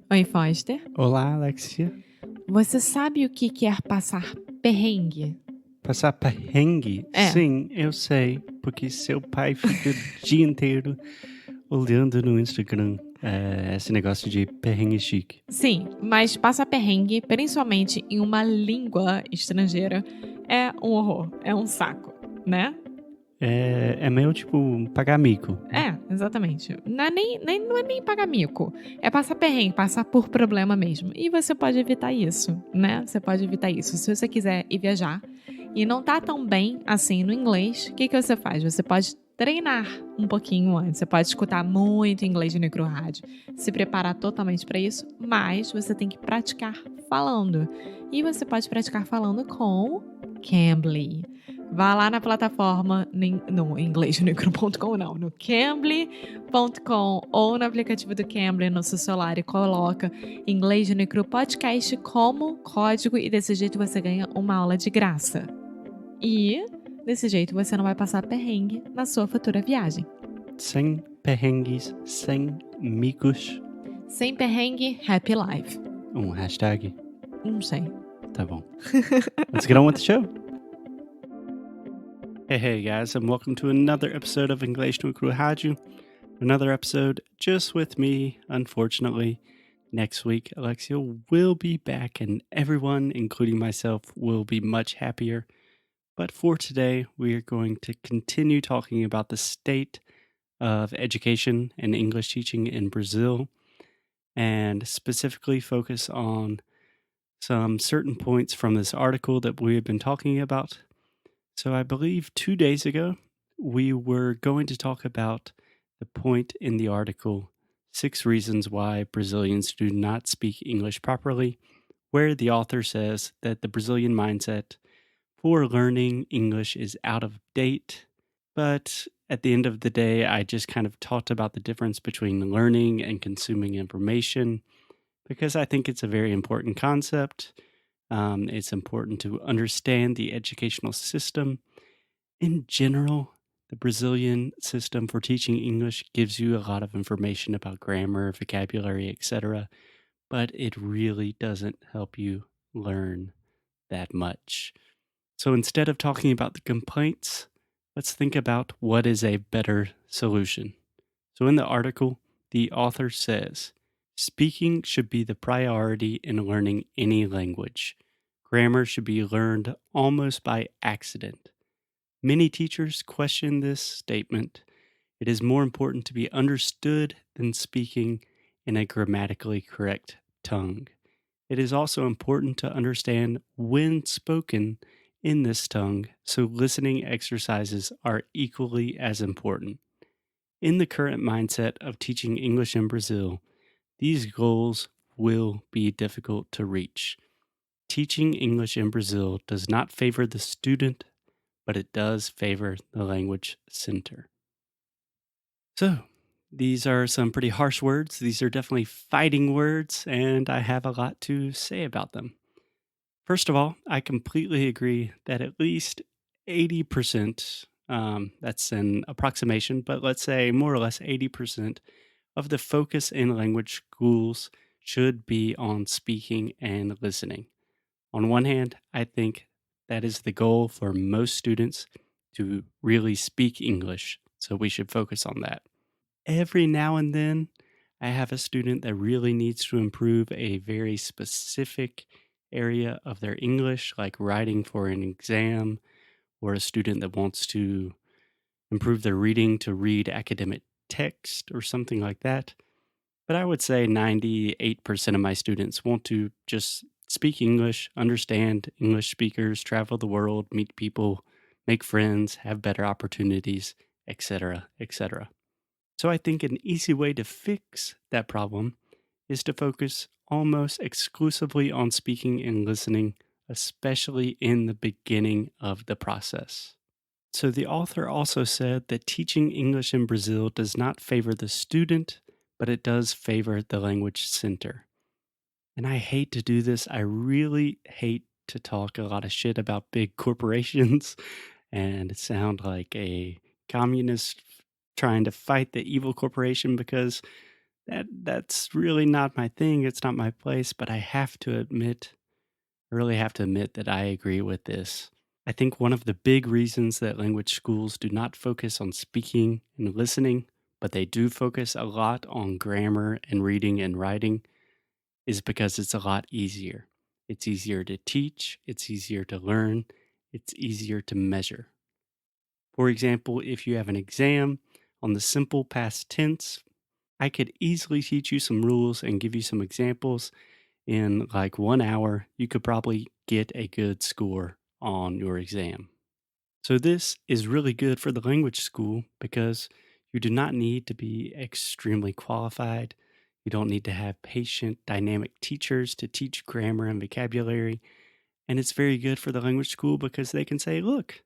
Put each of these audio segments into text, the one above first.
Oi, Foster. Olá, Alexia. Você sabe o que é passar perrengue? Passar perrengue? É, Sim, eu sei, porque seu pai fica o dia inteiro olhando no Instagram esse negócio de perrengue chique. sim, mas passar perrengue, principalmente em uma língua estrangeira, é um horror, é um saco, né? É meio tipo pagar mico. É, exatamente. Não é nem pagar mico. É passar perrengue, passar por problema mesmo. E você pode evitar isso, né? Você pode evitar isso. Se você quiser ir viajar e não tá tão bem assim no inglês, o que você faz? Você pode treinar um pouquinho antes. Você pode escutar muito inglês no microrádio, se preparar totalmente para isso, mas você tem que praticar falando. E você pode praticar falando com Cambly. Vá lá na plataforma, no inglês.com não, no Cambly.com ou no aplicativo do Cambly no seu celular e coloca Inglês no Micro Podcast como código e desse jeito você ganha uma aula de graça. E desse jeito você não vai passar perrengue na sua futura viagem. Sem perrengues, sem micos. Sem perrengue, happy life. Hashtag. Não sei. Tá bom. Let's get on with the show. Hey guys, and welcome to another episode of Inglês no Microrádio. Another episode just with me, unfortunately. Next week, Alexia will be back, and everyone, including myself, will be much happier. But for today, we are going to continue talking about the state of education and English teaching in Brazil, and specifically focus on some certain points from this article that we have been talking about. So I believe 2 days ago, we were going to talk about the point in the article, 6 reasons why Brazilians do not speak English properly, where the author says that the Brazilian mindset for learning English is out of date. But at the end of the day, I just kind of talked about the difference between learning and consuming information because I think it's a very important concept. It's important to understand the educational system. In general, the Brazilian system for teaching English gives you a lot of information about grammar, vocabulary, etc., but it really doesn't help you learn that much. So instead of talking about the complaints, let's think about what is a better solution. So in the article, the author says, speaking should be the priority in learning any language. Grammar should be learned almost by accident. Many teachers question this statement. It is more important to be understood than speaking in a grammatically correct tongue. It is also important to understand when spoken in this tongue, so listening exercises are equally as important. In the current mindset of teaching English in Brazil, these goals will be difficult to reach. Teaching English in Brazil does not favor the student, but it does favor the language center. So, these are some pretty harsh words. These are definitely fighting words, and I have a lot to say about them. First of all, I completely agree that at least 80%, that's an approximation, but let's say more or less 80% of the focus in language schools should be on speaking and listening. On one hand, I think that is the goal for most students to really speak English, so we should focus on that. Every now and then, I have a student that really needs to improve a very specific area of their English, like writing for an exam, or a student that wants to improve their reading to read academic text or something like that. But I would say 98% of my students want to just speak English, understand English speakers, travel the world, meet people, make friends, have better opportunities, etc., etc. So I think an easy way to fix that problem is to focus almost exclusively on speaking and listening, especially in the beginning of the process. So the author also said that teaching English in Brazil does not favor the student, but it does favor the language center. And I hate to do this. I really hate to talk a lot of shit about big corporations and sound like a communist trying to fight the evil corporation because that's really not my thing. It's not my place, but I really have to admit that I agree with this. I think one of the big reasons that language schools do not focus on speaking and listening, but they do focus a lot on grammar and reading and writing, is because it's a lot easier. It's easier to teach, it's easier to learn, it's easier to measure. For example, if you have an exam on the simple past tense, I could easily teach you some rules and give you some examples. In like 1 hour, you could probably get a good score on your exam. So, this is really good for the language school because you do not need to be extremely qualified. You don't need to have patient, dynamic teachers to teach grammar and vocabulary. And it's very good for the language school because they can say, look,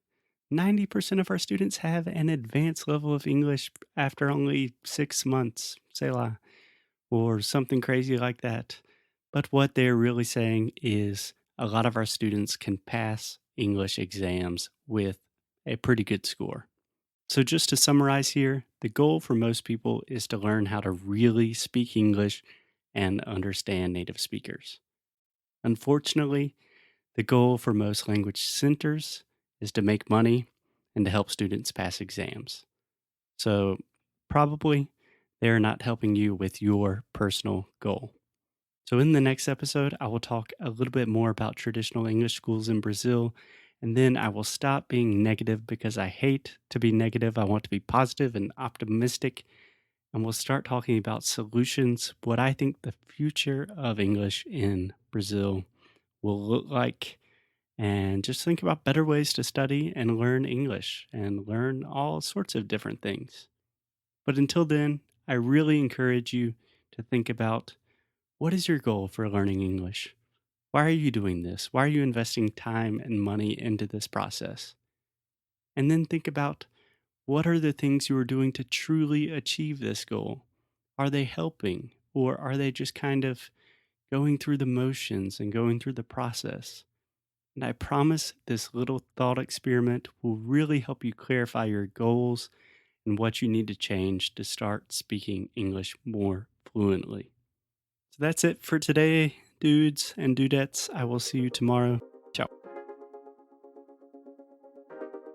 90% of our students have an advanced level of English after only 6 months, Selah, or something crazy like that. But what they're really saying is a lot of our students can pass English exams with a pretty good score. So, just to summarize here, the goal for most people is to learn how to really speak English and understand native speakers. Unfortunately, the goal for most language centers is to make money and to help students pass exams. So, probably they're not helping you with your personal goal. So, in the next episode, I will talk a little bit more about traditional English schools in Brazil, and then I will stop being negative because I hate to be negative. I want to be positive and optimistic, and we'll start talking about solutions, what I think the future of English in Brazil will look like, and just think about better ways to study and learn English and learn all sorts of different things. But until then, I really encourage you to think about, what is your goal for learning English? Why are you doing this? Why are you investing time and money into this process? And then think about, what are the things you are doing to truly achieve this goal? Are they helping, or are they just kind of going through the motions and going through the process? And I promise this little thought experiment will really help you clarify your goals and what you need to change to start speaking English more fluently. So that's it for today, dudes and dudettes. I will see you tomorrow. Ciao.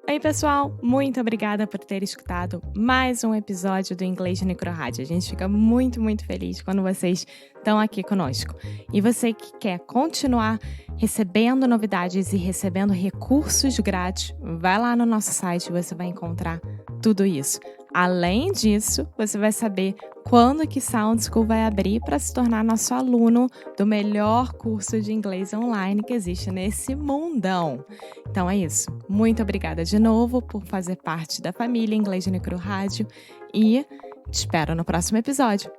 Oi, pessoal! Muito obrigada por ter escutado mais um episódio do Inglês no Microrádio. A gente fica muito, muito feliz quando vocês estão aqui conosco. E você que quer continuar recebendo novidades e recebendo recursos grátis, vai lá no nosso site e você vai encontrar tudo isso. Além disso, você vai saber quando que Sound School vai abrir para se tornar nosso aluno do melhor curso de inglês online que existe nesse mundão. Então é isso. Muito obrigada de novo por fazer parte da família Inglês no Microrádio e te espero no próximo episódio.